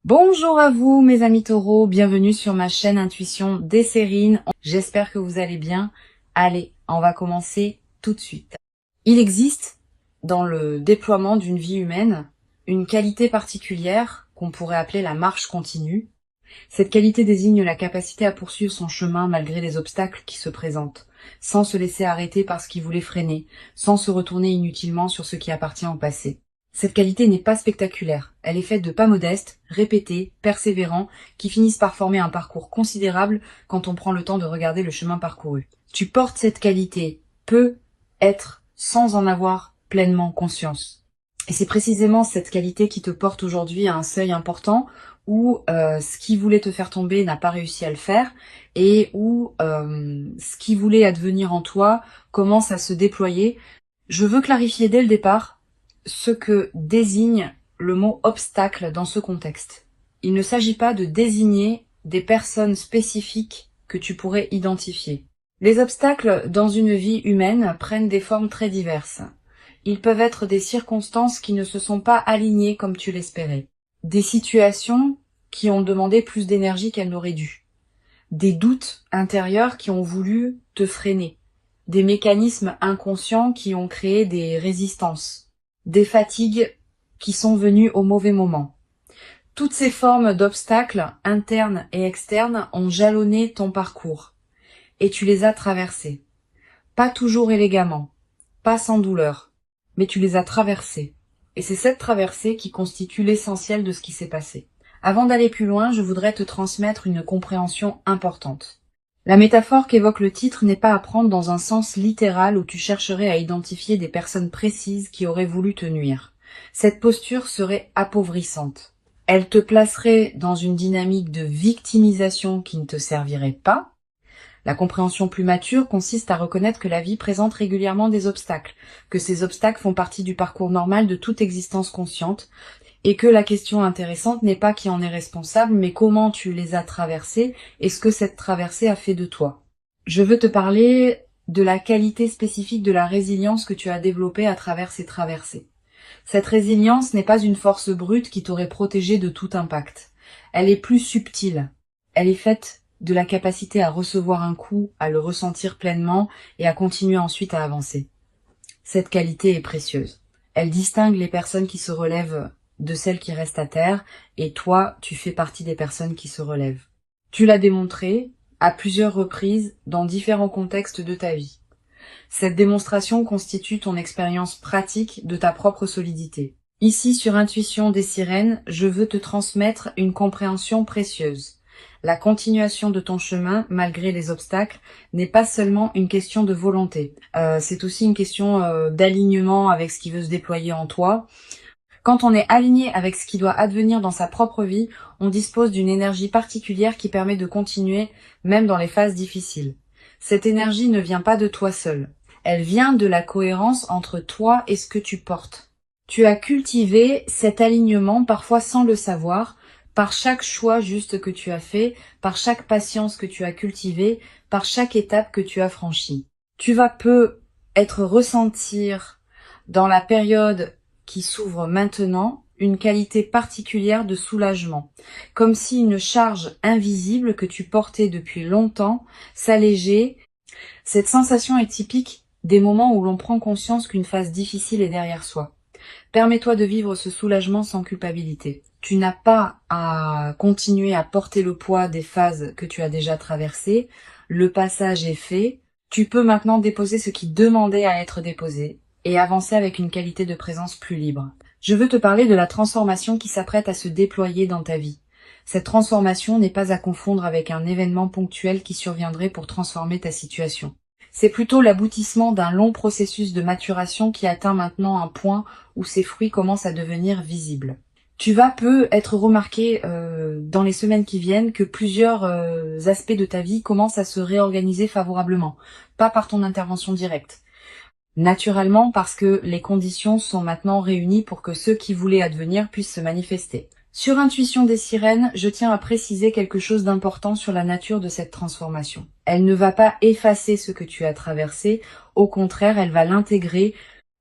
Bonjour à vous mes amis taureaux, bienvenue sur ma chaîne Intuition des Sérines. J'espère que vous allez bien. Allez, on va commencer tout de suite. Il existe, dans le déploiement d'une vie humaine, une qualité particulière qu'on pourrait appeler la marche continue. Cette qualité désigne la capacité à poursuivre son chemin malgré les obstacles qui se présentent, sans se laisser arrêter par ce qui voulait freiner, sans se retourner inutilement sur ce qui appartient au passé. Cette qualité n'est pas spectaculaire, elle est faite de pas modestes, répétés, persévérants, qui finissent par former un parcours considérable quand on prend le temps de regarder le chemin parcouru. Tu portes cette qualité, peut être, sans en avoir pleinement conscience. Et c'est précisément cette qualité qui te porte aujourd'hui à un seuil important où ce qui voulait te faire tomber n'a pas réussi à le faire et où ce qui voulait advenir en toi commence à se déployer. Je veux clarifier dès le départ ce que désigne le mot obstacle dans ce contexte. Il ne s'agit pas de désigner des personnes spécifiques que tu pourrais identifier. Les obstacles dans une vie humaine prennent des formes très diverses. Ils peuvent être des circonstances qui ne se sont pas alignées comme tu l'espérais. Des situations qui ont demandé plus d'énergie qu'elles n'auraient dû. Des doutes intérieurs qui ont voulu te freiner. Des mécanismes inconscients qui ont créé des résistances. Des fatigues qui sont venues au mauvais moment. Toutes ces formes d'obstacles, internes et externes, ont jalonné ton parcours. Et tu les as traversés. Pas toujours élégamment, pas sans douleur, mais tu les as traversés. Et c'est cette traversée qui constitue l'essentiel de ce qui s'est passé. Avant d'aller plus loin, je voudrais te transmettre une compréhension importante. La métaphore qu'évoque le titre n'est pas à prendre dans un sens littéral où tu chercherais à identifier des personnes précises qui auraient voulu te nuire. Cette posture serait appauvrissante. Elle te placerait dans une dynamique de victimisation qui ne te servirait pas. La compréhension plus mature consiste à reconnaître que la vie présente régulièrement des obstacles, que ces obstacles font partie du parcours normal de toute existence consciente, et que la question intéressante n'est pas qui en est responsable, mais comment tu les as traversés et ce que cette traversée a fait de toi. Je veux te parler de la qualité spécifique de la résilience que tu as développée à travers ces traversées. Cette résilience n'est pas une force brute qui t'aurait protégé de tout impact. Elle est plus subtile. Elle est faite de la capacité à recevoir un coup, à le ressentir pleinement et à continuer ensuite à avancer. Cette qualité est précieuse. Elle distingue les personnes qui se relèvent de celles qui restent à terre, et toi, tu fais partie des personnes qui se relèvent. Tu l'as démontré à plusieurs reprises dans différents contextes de ta vie. Cette démonstration constitue ton expérience pratique de ta propre solidité. Ici, sur Intuition des Sirènes, je veux te transmettre une compréhension précieuse. La continuation de ton chemin, malgré les obstacles, n'est pas seulement une question de volonté. C'est aussi une question d'alignement avec ce qui veut se déployer en toi. Quand on est aligné avec ce qui doit advenir dans sa propre vie, on dispose d'une énergie particulière qui permet de continuer même dans les phases difficiles. Cette énergie ne vient pas de toi seul. Elle vient de la cohérence entre toi et ce que tu portes. Tu as cultivé cet alignement parfois sans le savoir, par chaque choix juste que tu as fait, par chaque patience que tu as cultivée, par chaque étape que tu as franchie. Tu vas peu être ressentir dans la période qui s'ouvre maintenant, une qualité particulière de soulagement, comme si une charge invisible que tu portais depuis longtemps s'allégeait. Cette sensation est typique des moments où l'on prend conscience qu'une phase difficile est derrière soi. Permets-toi de vivre ce soulagement sans culpabilité. Tu n'as pas à continuer à porter le poids des phases que tu as déjà traversées. Le passage est fait. Tu peux maintenant déposer ce qui demandait à être déposé et avancer avec une qualité de présence plus libre. Je veux te parler de la transformation qui s'apprête à se déployer dans ta vie. Cette transformation n'est pas à confondre avec un événement ponctuel qui surviendrait pour transformer ta situation. C'est plutôt l'aboutissement d'un long processus de maturation qui atteint maintenant un point où ses fruits commencent à devenir visibles. Tu vas peu être remarqué dans les semaines qui viennent que plusieurs aspects de ta vie commencent à se réorganiser favorablement, pas par ton intervention directe. Naturellement parce que les conditions sont maintenant réunies pour que ceux qui voulaient advenir puissent se manifester. Sur Intuition des Sirènes, je tiens à préciser quelque chose d'important sur la nature de cette transformation. Elle ne va pas effacer ce que tu as traversé, au contraire, elle va l'intégrer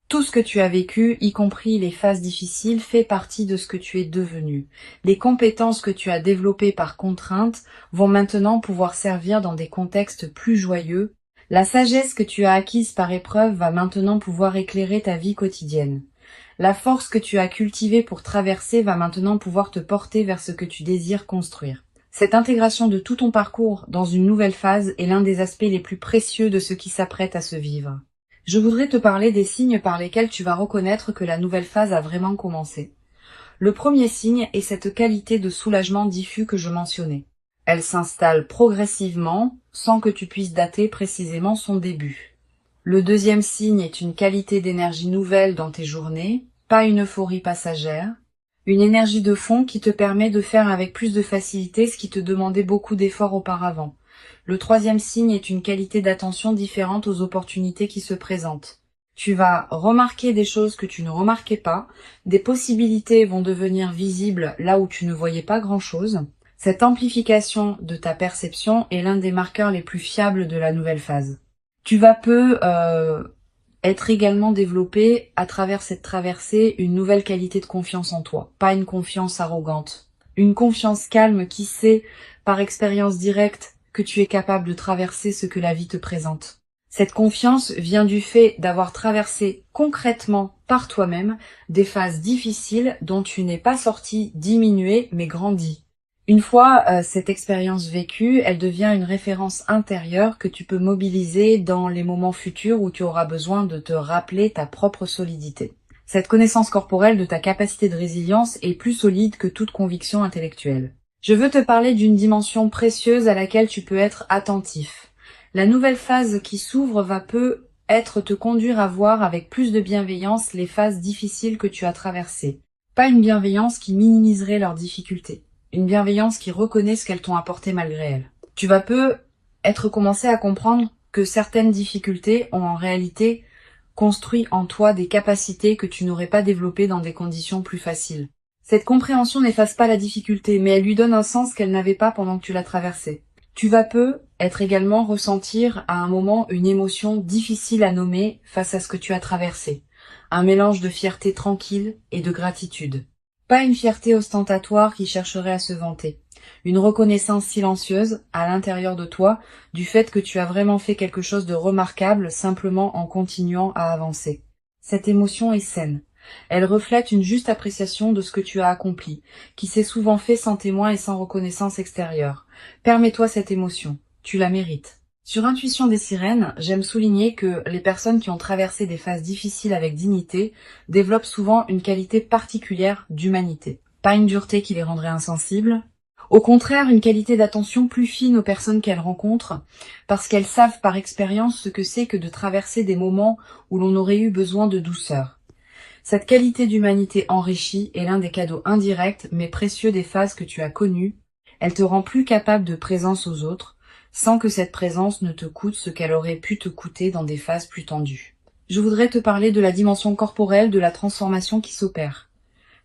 Tout ce que tu as vécu, y compris les phases difficiles, fait partie de ce que tu es devenu. Les compétences que tu as développées par contrainte vont maintenant pouvoir servir dans des contextes plus joyeux. La sagesse que tu as acquise par épreuve va maintenant pouvoir éclairer ta vie quotidienne. La force que tu as cultivée pour traverser va maintenant pouvoir te porter vers ce que tu désires construire. Cette intégration de tout ton parcours dans une nouvelle phase est l'un des aspects les plus précieux de ce qui s'apprête à se vivre. Je voudrais te parler des signes par lesquels tu vas reconnaître que la nouvelle phase a vraiment commencé. Le premier signe est cette qualité de soulagement diffus que je mentionnais. Elle s'installe progressivement, sans que tu puisses dater précisément son début. Le deuxième signe est une qualité d'énergie nouvelle dans tes journées, pas une euphorie passagère, une énergie de fond qui te permet de faire avec plus de facilité ce qui te demandait beaucoup d'efforts auparavant. Le troisième signe est une qualité d'attention différente aux opportunités qui se présentent. Tu vas remarquer des choses que tu ne remarquais pas, des possibilités vont devenir visibles là où tu ne voyais pas grand-chose. Cette amplification de ta perception est l'un des marqueurs les plus fiables de la nouvelle phase. Tu vas être également développé à travers cette traversée une nouvelle qualité de confiance en toi, pas une confiance arrogante, une confiance calme qui sait par expérience directe que tu es capable de traverser ce que la vie te présente. Cette confiance vient du fait d'avoir traversé concrètement par toi-même des phases difficiles dont tu n'es pas sorti diminué mais grandi. Une fois cette expérience vécue, elle devient une référence intérieure que tu peux mobiliser dans les moments futurs où tu auras besoin de te rappeler ta propre solidité. Cette connaissance corporelle de ta capacité de résilience est plus solide que toute conviction intellectuelle. Je veux te parler d'une dimension précieuse à laquelle tu peux être attentif. La nouvelle phase qui s'ouvre va peut-être te conduire à voir avec plus de bienveillance les phases difficiles que tu as traversées. Pas une bienveillance qui minimiserait leurs difficultés. Une bienveillance qui reconnaît ce qu'elles t'ont apporté malgré elles. Tu vas peut-être commencer à comprendre que certaines difficultés ont en réalité construit en toi des capacités que tu n'aurais pas développées dans des conditions plus faciles. Cette compréhension n'efface pas la difficulté, mais elle lui donne un sens qu'elle n'avait pas pendant que tu la traversais. Tu vas peut-être également ressentir à un moment une émotion difficile à nommer face à ce que tu as traversé. Un mélange de fierté tranquille et de gratitude. Pas une fierté ostentatoire qui chercherait à se vanter. Une reconnaissance silencieuse, à l'intérieur de toi, du fait que tu as vraiment fait quelque chose de remarquable simplement en continuant à avancer. Cette émotion est saine. Elle reflète une juste appréciation de ce que tu as accompli, qui s'est souvent fait sans témoin et sans reconnaissance extérieure. Permets-toi cette émotion. Tu la mérites. Sur Intuition des sirènes, j'aime souligner que les personnes qui ont traversé des phases difficiles avec dignité développent souvent une qualité particulière d'humanité. Pas une dureté qui les rendrait insensibles. Au contraire, une qualité d'attention plus fine aux personnes qu'elles rencontrent, parce qu'elles savent par expérience ce que c'est que de traverser des moments où l'on aurait eu besoin de douceur. Cette qualité d'humanité enrichie est l'un des cadeaux indirects mais précieux des phases que tu as connues. Elle te rend plus capable de présence aux autres, sans que cette présence ne te coûte ce qu'elle aurait pu te coûter dans des phases plus tendues. Je voudrais te parler de la dimension corporelle de la transformation qui s'opère.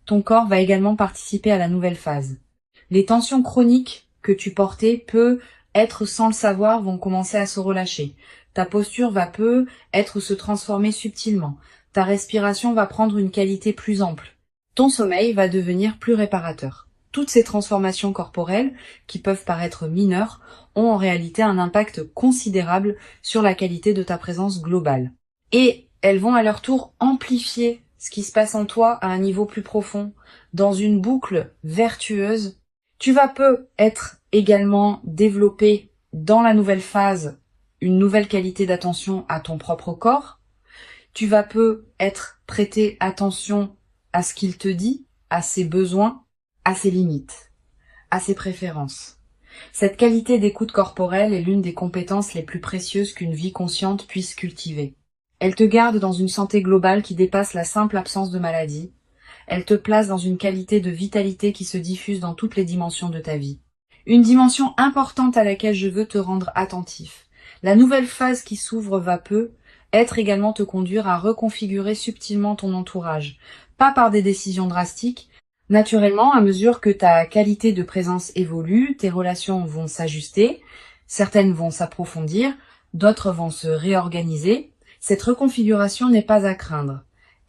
Ton corps va également participer à la nouvelle phase. Les tensions chroniques que tu portais peut-être sans le savoir vont commencer à se relâcher. Ta posture va peut-être se transformer subtilement. Ta respiration va prendre une qualité plus ample. Ton sommeil va devenir plus réparateur. Toutes ces transformations corporelles, qui peuvent paraître mineures, ont en réalité un impact considérable sur la qualité de ta présence globale. Et elles vont à leur tour amplifier ce qui se passe en toi à un niveau plus profond, dans une boucle vertueuse. Tu vas peut-être également développer dans la nouvelle phase une nouvelle qualité d'attention à ton propre corps. Tu vas peut-être prêter attention à ce qu'il te dit, à ses besoins, à ses limites, à ses préférences. Cette qualité d'écoute corporelle est l'une des compétences les plus précieuses qu'une vie consciente puisse cultiver. Elle te garde dans une santé globale qui dépasse la simple absence de maladie. Elle te place dans une qualité de vitalité qui se diffuse dans toutes les dimensions de ta vie. Une dimension importante à laquelle je veux te rendre attentif. La nouvelle phase qui s'ouvre va peut-être également te conduire à reconfigurer subtilement ton entourage, pas par des décisions drastiques. Naturellement, à mesure que ta qualité de présence évolue, tes relations vont s'ajuster, certaines vont s'approfondir, d'autres vont se réorganiser. Cette reconfiguration n'est pas à craindre.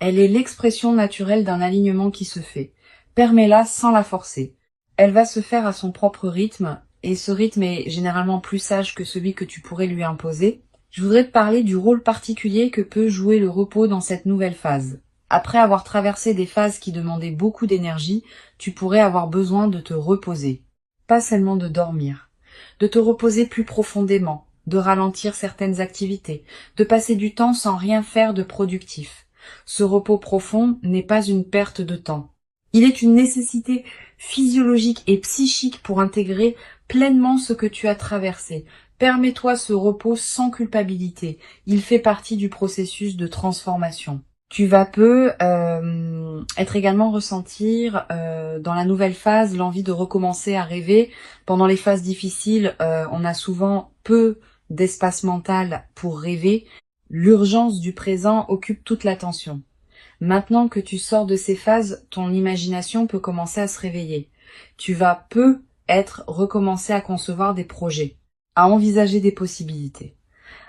Elle est l'expression naturelle d'un alignement qui se fait. Permets-la sans la forcer. Elle va se faire à son propre rythme, et ce rythme est généralement plus sage que celui que tu pourrais lui imposer. Je voudrais te parler du rôle particulier que peut jouer le repos dans cette nouvelle phase. Après avoir traversé des phases qui demandaient beaucoup d'énergie, tu pourrais avoir besoin de te reposer. Pas seulement de dormir. De te reposer plus profondément, de ralentir certaines activités, de passer du temps sans rien faire de productif. Ce repos profond n'est pas une perte de temps. Il est une nécessité physiologique et psychique pour intégrer pleinement ce que tu as traversé. Permets-toi ce repos sans culpabilité. Il fait partie du processus de transformation. Tu vas être également ressentir dans la nouvelle phase l'envie de recommencer à rêver. Pendant les phases difficiles, on a souvent peu d'espace mental pour rêver. L'urgence du présent occupe toute l'attention. Maintenant que tu sors de ces phases, ton imagination peut commencer à se réveiller. Tu vas recommencer à concevoir des projets, à envisager des possibilités,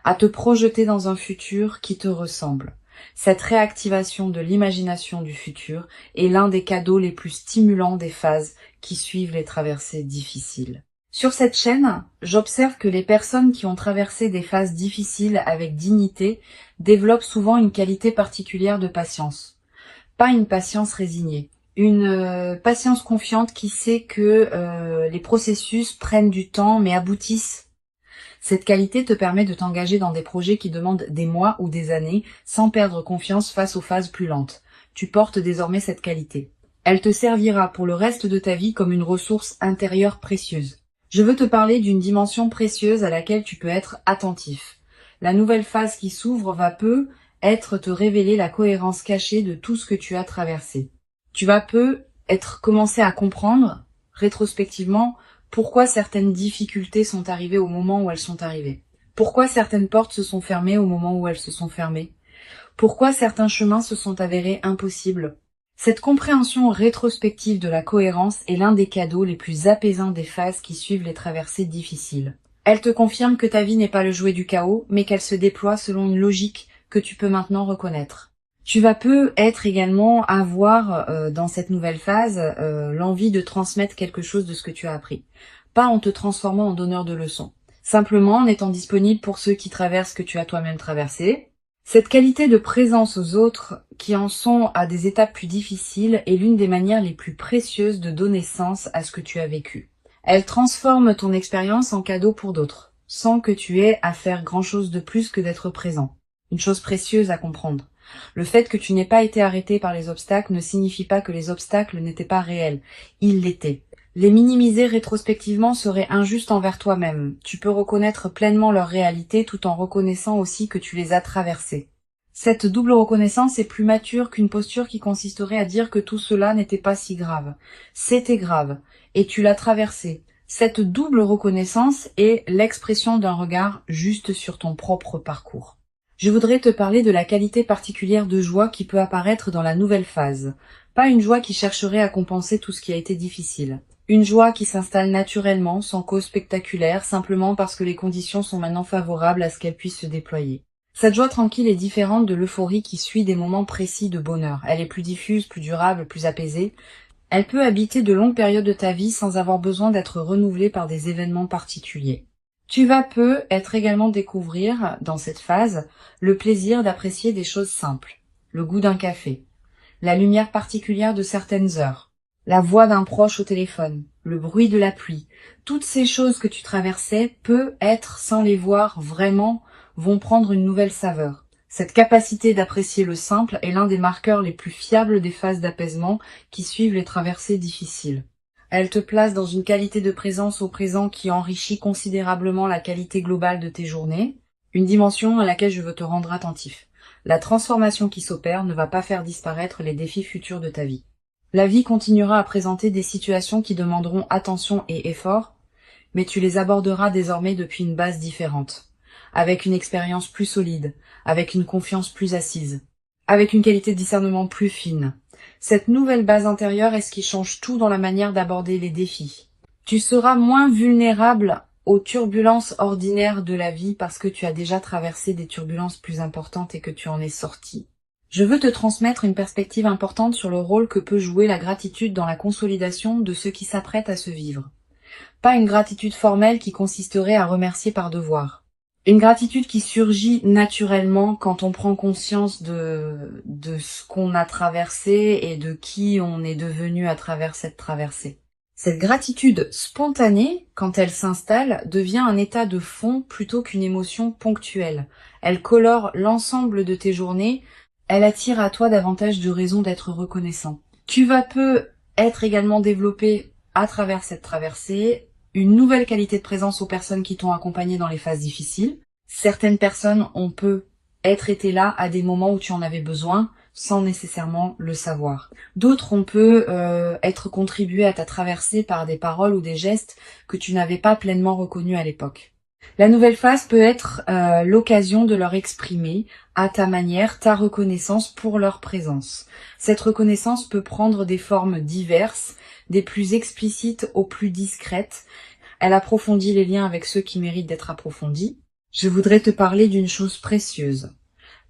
à te projeter dans un futur qui te ressemble. Cette réactivation de l'imagination du futur est l'un des cadeaux les plus stimulants des phases qui suivent les traversées difficiles. Sur cette chaîne, j'observe que les personnes qui ont traversé des phases difficiles avec dignité développent souvent une qualité particulière de patience. Pas une patience résignée, une patience confiante qui sait que les processus prennent du temps mais aboutissent. Cette qualité te permet de t'engager dans des projets qui demandent des mois ou des années sans perdre confiance face aux phases plus lentes. Tu portes désormais cette qualité. Elle te servira pour le reste de ta vie comme une ressource intérieure précieuse. Je veux te parler d'une dimension précieuse à laquelle tu peux être attentif. La nouvelle phase qui s'ouvre va te révéler la cohérence cachée de tout ce que tu as traversé. Tu vas commencer à comprendre, rétrospectivement, pourquoi certaines difficultés sont arrivées au moment où elles sont arrivées. Pourquoi certaines portes se sont fermées au moment où elles se sont fermées. Pourquoi certains chemins se sont avérés impossibles. Cette compréhension rétrospective de la cohérence est l'un des cadeaux les plus apaisants des phases qui suivent les traversées difficiles. Elle te confirme que ta vie n'est pas le jouet du chaos, mais qu'elle se déploie selon une logique que tu peux maintenant reconnaître. Tu vas également avoir dans cette nouvelle phase l'envie de transmettre quelque chose de ce que tu as appris. Pas en te transformant en donneur de leçons. Simplement en étant disponible pour ceux qui traversent ce que tu as toi-même traversé. Cette qualité de présence aux autres qui en sont à des étapes plus difficiles est l'une des manières les plus précieuses de donner sens à ce que tu as vécu. Elle transforme ton expérience en cadeau pour d'autres, sans que tu aies à faire grand-chose de plus que d'être présent. Une chose précieuse à comprendre. Le fait que tu n'aies pas été arrêté par les obstacles ne signifie pas que les obstacles n'étaient pas réels. Ils l'étaient. Les minimiser rétrospectivement serait injuste envers toi-même. Tu peux reconnaître pleinement leur réalité tout en reconnaissant aussi que tu les as traversés. Cette double reconnaissance est plus mature qu'une posture qui consisterait à dire que tout cela n'était pas si grave. C'était grave, et tu l'as traversé. Cette double reconnaissance est l'expression d'un regard juste sur ton propre parcours. Je voudrais te parler de la qualité particulière de joie qui peut apparaître dans la nouvelle phase. Pas une joie qui chercherait à compenser tout ce qui a été difficile. Une joie qui s'installe naturellement, sans cause spectaculaire, simplement parce que les conditions sont maintenant favorables à ce qu'elle puisse se déployer. Cette joie tranquille est différente de l'euphorie qui suit des moments précis de bonheur. Elle est plus diffuse, plus durable, plus apaisée. Elle peut habiter de longues périodes de ta vie sans avoir besoin d'être renouvelée par des événements particuliers. Tu vas être également découvrir, dans cette phase, le plaisir d'apprécier des choses simples. Le goût d'un café, la lumière particulière de certaines heures, la voix d'un proche au téléphone, le bruit de la pluie. Toutes ces choses que tu traversais, sans les voir vraiment, vont prendre une nouvelle saveur. Cette capacité d'apprécier le simple est l'un des marqueurs les plus fiables des phases d'apaisement qui suivent les traversées difficiles. Elle te place dans une qualité de présence au présent qui enrichit considérablement la qualité globale de tes journées, une dimension à laquelle je veux te rendre attentif. La transformation qui s'opère ne va pas faire disparaître les défis futurs de ta vie. La vie continuera à présenter des situations qui demanderont attention et effort, mais tu les aborderas désormais depuis une base différente, avec une expérience plus solide, avec une confiance plus assise, avec une qualité de discernement plus fine. Cette nouvelle base intérieure est ce qui change tout dans la manière d'aborder les défis. Tu seras moins vulnérable aux turbulences ordinaires de la vie parce que tu as déjà traversé des turbulences plus importantes et que tu en es sorti. Je veux te transmettre une perspective importante sur le rôle que peut jouer la gratitude dans la consolidation de ce qui s'apprête à se vivre. Pas une gratitude formelle qui consisterait à remercier par devoir. Une gratitude qui surgit naturellement quand on prend conscience de ce qu'on a traversé et de qui on est devenu à travers cette traversée. Cette gratitude spontanée, quand elle s'installe, devient un état de fond plutôt qu'une émotion ponctuelle. Elle colore l'ensemble de tes journées, elle attire à toi davantage de raisons d'être reconnaissant. Tu vas peu être également développé à travers cette traversée, une nouvelle qualité de présence aux personnes qui t'ont accompagné dans les phases difficiles. Certaines personnes ont peu être été là à des moments où tu en avais besoin, sans nécessairement le savoir. D'autres ont peu être contribué à ta traversée par des paroles ou des gestes que tu n'avais pas pleinement reconnus à l'époque. La nouvelle phase peut être l'occasion de leur exprimer à ta manière ta reconnaissance pour leur présence. Cette reconnaissance peut prendre des formes diverses, des plus explicites aux plus discrètes. Elle approfondit les liens avec ceux qui méritent d'être approfondis. Je voudrais te parler d'une chose précieuse.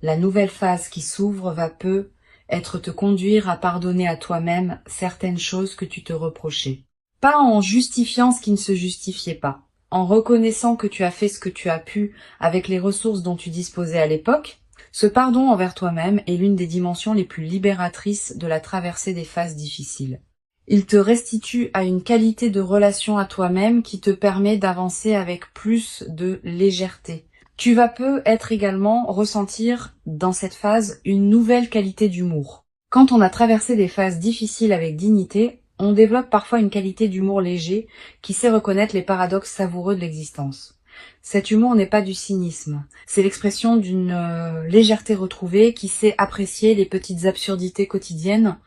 La nouvelle phase qui s'ouvre va peu être te conduire à pardonner à toi-même certaines choses que tu te reprochais. Pas en justifiant ce qui ne se justifiait pas, en reconnaissant que tu as fait ce que tu as pu avec les ressources dont tu disposais à l'époque. Ce pardon envers toi-même est l'une des dimensions les plus libératrices de la traversée des phases difficiles. Il te restitue à une qualité de relation à toi-même qui te permet d'avancer avec plus de légèreté. Tu vas peu être également ressentir dans cette phase une nouvelle qualité d'humour. Quand on a traversé des phases difficiles avec dignité, on développe parfois une qualité d'humour léger qui sait reconnaître les paradoxes savoureux de l'existence. Cet humour n'est pas du cynisme, c'est l'expression d'une légèreté retrouvée qui sait apprécier les petites absurdités quotidiennes.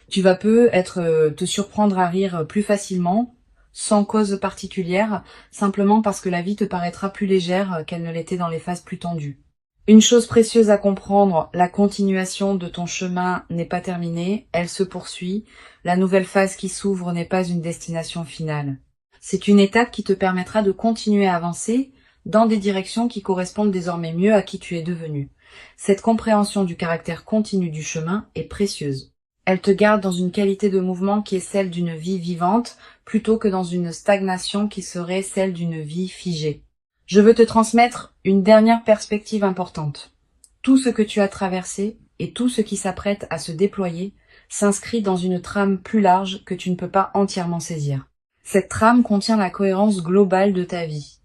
Tu vas peu te surprendre à rire plus facilement, sans cause particulière, simplement parce que la vie te paraîtra plus légère qu'elle ne l'était dans les phases plus tendues. Une chose précieuse à comprendre, la continuation de ton chemin n'est pas terminée, elle se poursuit. La nouvelle phase qui s'ouvre n'est pas une destination finale. C'est une étape qui te permettra de continuer à avancer dans des directions qui correspondent désormais mieux à qui tu es devenu. Cette compréhension du caractère continu du chemin est précieuse. Elle te garde dans une qualité de mouvement qui est celle d'une vie vivante, plutôt que dans une stagnation qui serait celle d'une vie figée. Je veux te transmettre une dernière perspective importante. Tout ce que tu as traversé et tout ce qui s'apprête à se déployer s'inscrit dans une trame plus large que tu ne peux pas entièrement saisir. Cette trame contient la cohérence globale de ta vie,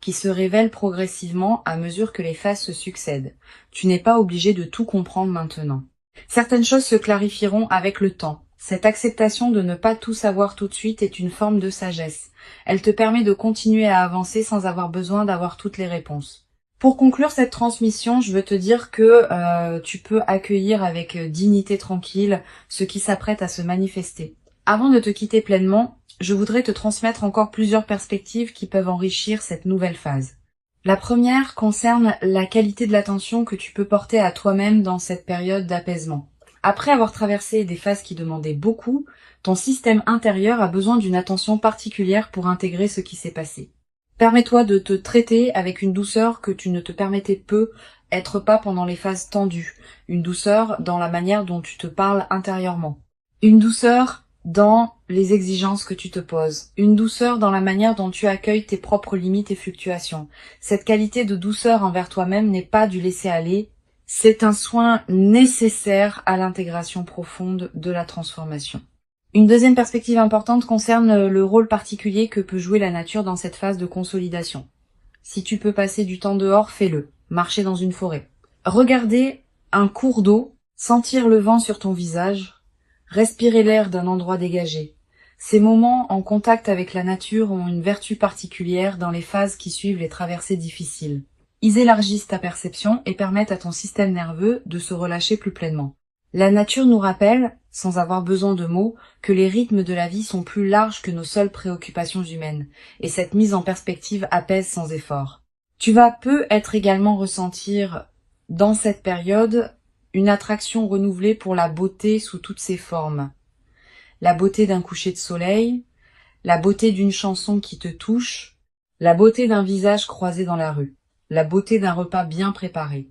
qui se révèle progressivement à mesure que les phases se succèdent. Tu n'es pas obligé de tout comprendre maintenant. Certaines choses se clarifieront avec le temps. Cette acceptation de ne pas tout savoir tout de suite est une forme de sagesse. Elle te permet de continuer à avancer sans avoir besoin d'avoir toutes les réponses. Pour conclure cette transmission, je veux te dire que tu peux accueillir avec dignité tranquille ce qui s'apprête à se manifester. Avant de te quitter pleinement, je voudrais te transmettre encore plusieurs perspectives qui peuvent enrichir cette nouvelle phase. La première concerne la qualité de l'attention que tu peux porter à toi-même dans cette période d'apaisement. Après avoir traversé des phases qui demandaient beaucoup, ton système intérieur a besoin d'une attention particulière pour intégrer ce qui s'est passé. Permets-toi de te traiter avec une douceur que tu ne te permettais peu être pas pendant les phases tendues, une douceur dans la manière dont tu te parles intérieurement, une douceur dans les exigences que tu te poses, une douceur dans la manière dont tu accueilles tes propres limites et fluctuations. Cette qualité de douceur envers toi-même n'est pas du laisser-aller, c'est un soin nécessaire à l'intégration profonde de la transformation. Une deuxième perspective importante concerne le rôle particulier que peut jouer la nature dans cette phase de consolidation. Si tu peux passer du temps dehors, fais-le. Marcher dans une forêt. Regarder un cours d'eau, sentir le vent sur ton visage, respirer l'air d'un endroit dégagé. Ces moments en contact avec la nature ont une vertu particulière dans les phases qui suivent les traversées difficiles. Ils élargissent ta perception et permettent à ton système nerveux de se relâcher plus pleinement. La nature nous rappelle, sans avoir besoin de mots, que les rythmes de la vie sont plus larges que nos seules préoccupations humaines, et cette mise en perspective apaise sans effort. Tu vas peu être également ressentir, dans cette période, une attraction renouvelée pour la beauté sous toutes ses formes. La beauté d'un coucher de soleil, la beauté d'une chanson qui te touche, la beauté d'un visage croisé dans la rue, la beauté d'un repas bien préparé.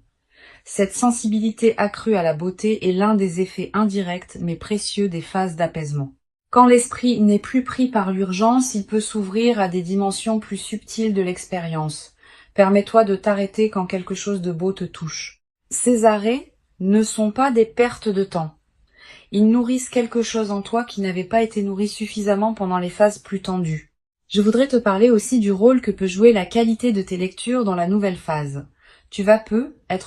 Cette sensibilité accrue à la beauté est l'un des effets indirects mais précieux des phases d'apaisement. Quand l'esprit n'est plus pris par l'urgence, il peut s'ouvrir à des dimensions plus subtiles de l'expérience. Permets-toi de t'arrêter quand quelque chose de beau te touche. Ces arrêts ne sont pas des pertes de temps. Ils nourrissent quelque chose en toi qui n'avait pas été nourri suffisamment pendant les phases plus tendues. Je voudrais te parler aussi du rôle que peut jouer la qualité de tes lectures dans la nouvelle phase. Tu vas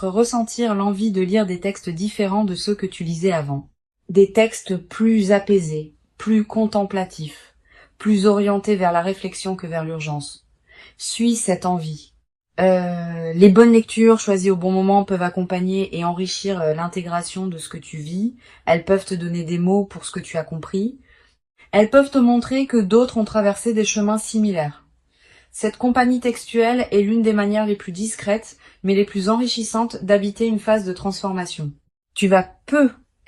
ressentir l'envie de lire des textes différents de ceux que tu lisais avant. Des textes plus apaisés, plus contemplatifs, plus orientés vers la réflexion que vers l'urgence. Suis cette envie. Les bonnes lectures choisies au bon moment peuvent accompagner et enrichir l'intégration de ce que tu vis. Elles peuvent te donner des mots pour ce que tu as compris. Elles peuvent te montrer que d'autres ont traversé des chemins similaires. Cette compagnie textuelle est l'une des manières les plus discrètes, mais les plus enrichissantes d'habiter une phase de transformation. Tu vas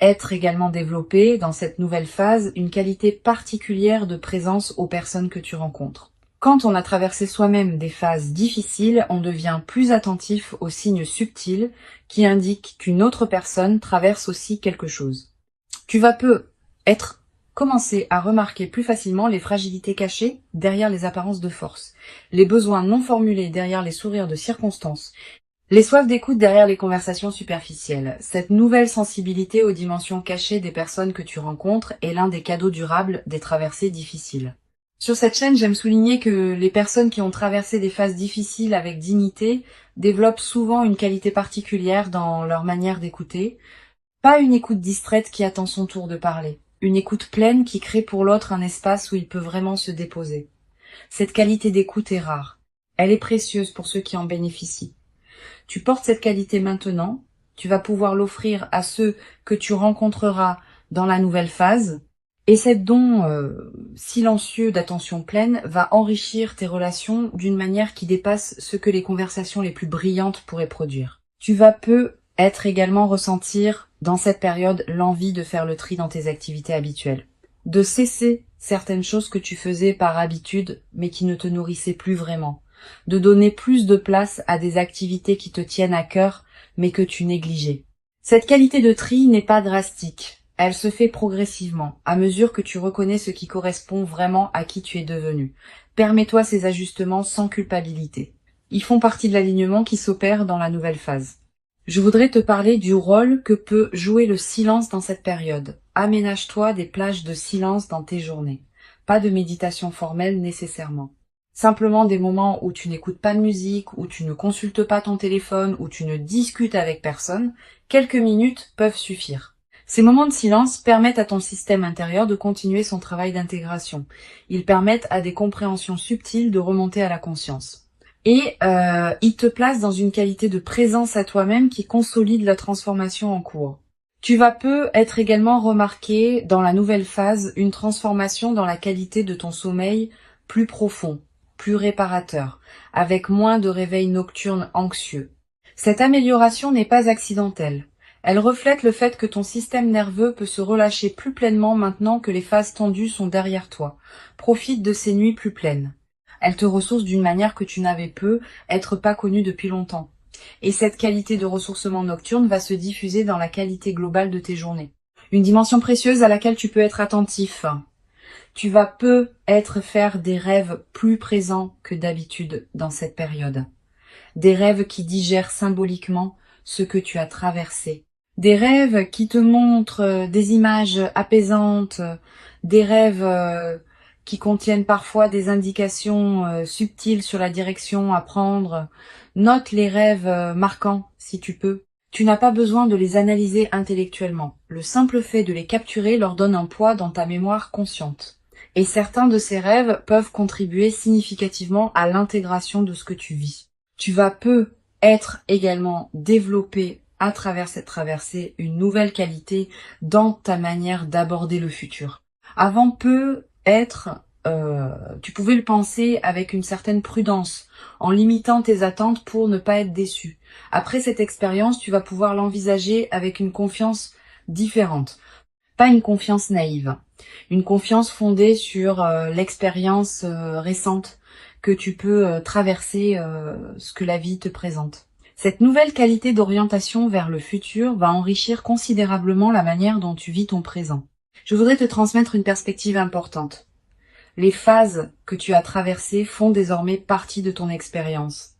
être également développé dans cette nouvelle phase une qualité particulière de présence aux personnes que tu rencontres. Quand on a traversé soi-même des phases difficiles, on devient plus attentif aux signes subtils qui indiquent qu'une autre personne traverse aussi quelque chose. Tu vas commencer à remarquer plus facilement les fragilités cachées derrière les apparences de force, les besoins non formulés derrière les sourires de circonstance, les soifs d'écoute derrière les conversations superficielles. Cette nouvelle sensibilité aux dimensions cachées des personnes que tu rencontres est l'un des cadeaux durables des traversées difficiles. Sur cette chaîne, j'aime souligner que les personnes qui ont traversé des phases difficiles avec dignité développent souvent une qualité particulière dans leur manière d'écouter. Pas une écoute distraite qui attend son tour de parler. Une écoute pleine qui crée pour l'autre un espace où il peut vraiment se déposer. Cette qualité d'écoute est rare. Elle est précieuse pour ceux qui en bénéficient. Tu portes cette qualité maintenant, tu vas pouvoir l'offrir à ceux que tu rencontreras dans la nouvelle phase, et cet don silencieux d'attention pleine va enrichir tes relations d'une manière qui dépasse ce que les conversations les plus brillantes pourraient produire. Tu vas également ressentir dans cette période l'envie de faire le tri dans tes activités habituelles, de cesser certaines choses que tu faisais par habitude mais qui ne te nourrissaient plus vraiment, de donner plus de place à des activités qui te tiennent à cœur mais que tu négligeais. Cette qualité de tri n'est pas drastique, elle se fait progressivement, à mesure que tu reconnais ce qui correspond vraiment à qui tu es devenu. Permets-toi ces ajustements sans culpabilité. Ils font partie de l'alignement qui s'opère dans la nouvelle phase. Je voudrais te parler du rôle que peut jouer le silence dans cette période. Aménage-toi des plages de silence dans tes journées. Pas de méditation formelle nécessairement. Simplement des moments où tu n'écoutes pas de musique, où tu ne consultes pas ton téléphone, où tu ne discutes avec personne. Quelques minutes peuvent suffire. Ces moments de silence permettent à ton système intérieur de continuer son travail d'intégration. Ils permettent à des compréhensions subtiles de remonter à la conscience. Et il te place dans une qualité de présence à toi-même qui consolide la transformation en cours. Tu vas être également remarqué dans la nouvelle phase une transformation dans la qualité de ton sommeil plus profond, plus réparateur, avec moins de réveils nocturnes anxieux. Cette amélioration n'est pas accidentelle. Elle reflète le fait que ton système nerveux peut se relâcher plus pleinement maintenant que les phases tendues sont derrière toi. Profite de ces nuits plus pleines. Elle te ressource d'une manière que tu n'avais être pas connue depuis longtemps. Et cette qualité de ressourcement nocturne va se diffuser dans la qualité globale de tes journées. Une dimension précieuse à laquelle tu peux être attentif. Tu vas faire des rêves plus présents que d'habitude dans cette période. Des rêves qui digèrent symboliquement ce que tu as traversé. Des rêves qui te montrent des images apaisantes, des rêves qui contiennent parfois des indications subtiles sur la direction à prendre. Note les rêves marquants, si tu peux. Tu n'as pas besoin de les analyser intellectuellement. Le simple fait de les capturer leur donne un poids dans ta mémoire consciente. Et certains de ces rêves peuvent contribuer significativement à l'intégration de ce que tu vis. Tu vas être également développé à travers cette traversée une nouvelle qualité dans ta manière d'aborder le futur. Avant tu pouvais le penser avec une certaine prudence, en limitant tes attentes pour ne pas être déçu. Après cette expérience, tu vas pouvoir l'envisager avec une confiance différente. Pas une confiance naïve, une confiance fondée sur l'expérience récente que tu peux traverser ce que la vie te présente. Cette nouvelle qualité d'orientation vers le futur va enrichir considérablement la manière dont tu vis ton présent. Je voudrais te transmettre une perspective importante. Les phases que tu as traversées font désormais partie de ton expérience.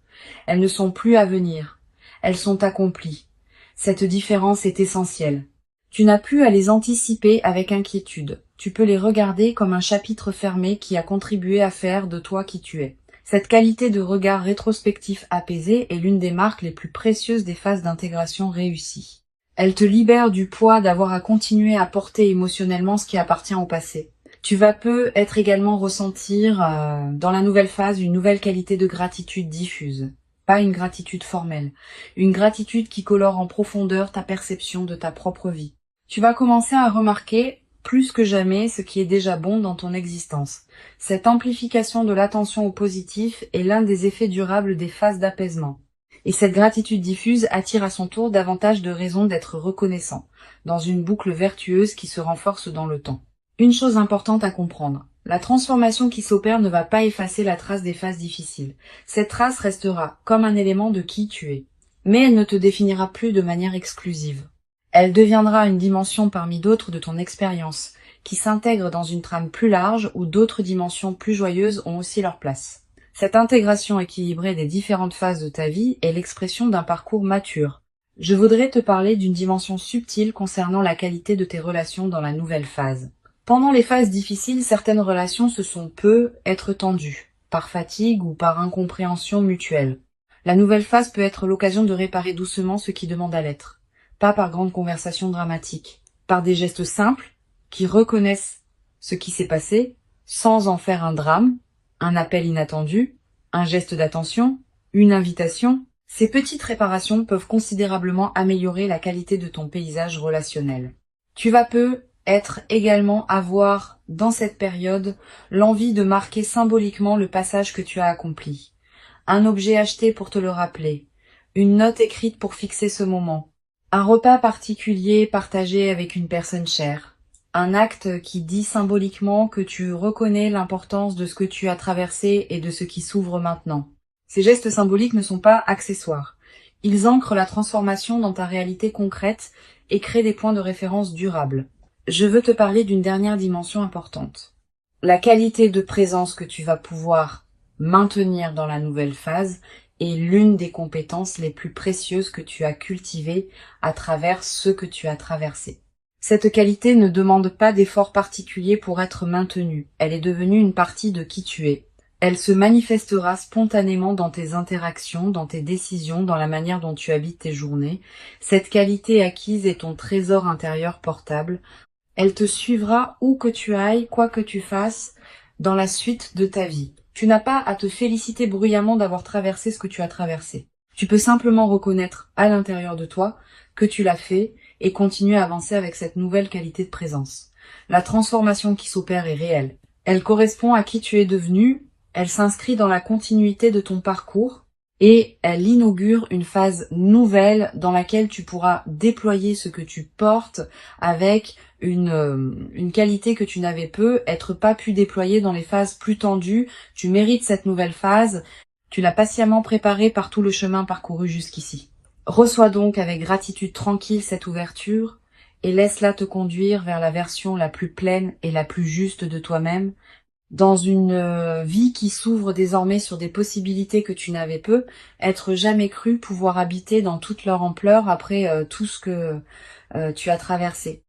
Elles ne sont plus à venir. Elles sont accomplies. Cette différence est essentielle. Tu n'as plus à les anticiper avec inquiétude. Tu peux les regarder comme un chapitre fermé qui a contribué à faire de toi qui tu es. Cette qualité de regard rétrospectif apaisé est l'une des marques les plus précieuses des phases d'intégration réussies. Elle te libère du poids d'avoir à continuer à porter émotionnellement ce qui appartient au passé. Tu vas peut-être également ressentir dans la nouvelle phase une nouvelle qualité de gratitude diffuse. Pas une gratitude formelle, une gratitude qui colore en profondeur ta perception de ta propre vie. Tu vas commencer à remarquer plus que jamais ce qui est déjà bon dans ton existence. Cette amplification de l'attention au positif est l'un des effets durables des phases d'apaisement. Et cette gratitude diffuse attire à son tour davantage de raisons d'être reconnaissant, dans une boucle vertueuse qui se renforce dans le temps. Une chose importante à comprendre, la transformation qui s'opère ne va pas effacer la trace des phases difficiles. Cette trace restera comme un élément de qui tu es, mais elle ne te définira plus de manière exclusive. Elle deviendra une dimension parmi d'autres de ton expérience, qui s'intègre dans une trame plus large où d'autres dimensions plus joyeuses ont aussi leur place. Cette intégration équilibrée des différentes phases de ta vie est l'expression d'un parcours mature. Je voudrais te parler d'une dimension subtile concernant la qualité de tes relations dans la nouvelle phase. Pendant les phases difficiles, certaines relations peut être tendues, par fatigue ou par incompréhension mutuelle. La nouvelle phase peut être l'occasion de réparer doucement ce qui demande à l'être. Pas par grandes conversations dramatiques, par des gestes simples qui reconnaissent ce qui s'est passé sans en faire un drame, un appel inattendu, un geste d'attention, une invitation. Ces petites réparations peuvent considérablement améliorer la qualité de ton paysage relationnel. Tu vas peut-être également avoir, dans cette période, l'envie de marquer symboliquement le passage que tu as accompli. Un objet acheté pour te le rappeler, une note écrite pour fixer ce moment, un repas particulier partagé avec une personne chère, un acte qui dit symboliquement que tu reconnais l'importance de ce que tu as traversé et de ce qui s'ouvre maintenant. Ces gestes symboliques ne sont pas accessoires. Ils ancrent la transformation dans ta réalité concrète et créent des points de référence durables. Je veux te parler d'une dernière dimension importante. La qualité de présence que tu vas pouvoir maintenir dans la nouvelle phase est l'une des compétences les plus précieuses que tu as cultivées à travers ce que tu as traversé. Cette qualité ne demande pas d'effort particulier pour être maintenue. Elle est devenue une partie de qui tu es. Elle se manifestera spontanément dans tes interactions, dans tes décisions, dans la manière dont tu habites tes journées. Cette qualité acquise est ton trésor intérieur portable. Elle te suivra où que tu ailles, quoi que tu fasses, dans la suite de ta vie. Tu n'as pas à te féliciter bruyamment d'avoir traversé ce que tu as traversé. Tu peux simplement reconnaître à l'intérieur de toi que tu l'as fait et continuer à avancer avec cette nouvelle qualité de présence. La transformation qui s'opère est réelle. Elle correspond à qui tu es devenu, elle s'inscrit dans la continuité de ton parcours et elle inaugure une phase nouvelle dans laquelle tu pourras déployer ce que tu portes avec une qualité que tu n'avais pas pu déployer dans les phases plus tendues. Tu mérites cette nouvelle phase, tu l'as patiemment préparée par tout le chemin parcouru jusqu'ici. Reçois donc avec gratitude tranquille cette ouverture et laisse-la te conduire vers la version la plus pleine et la plus juste de toi-même, dans une vie qui s'ouvre désormais sur des possibilités que tu n'avais être jamais cru pouvoir habiter dans toute leur ampleur après tout ce que tu as traversé.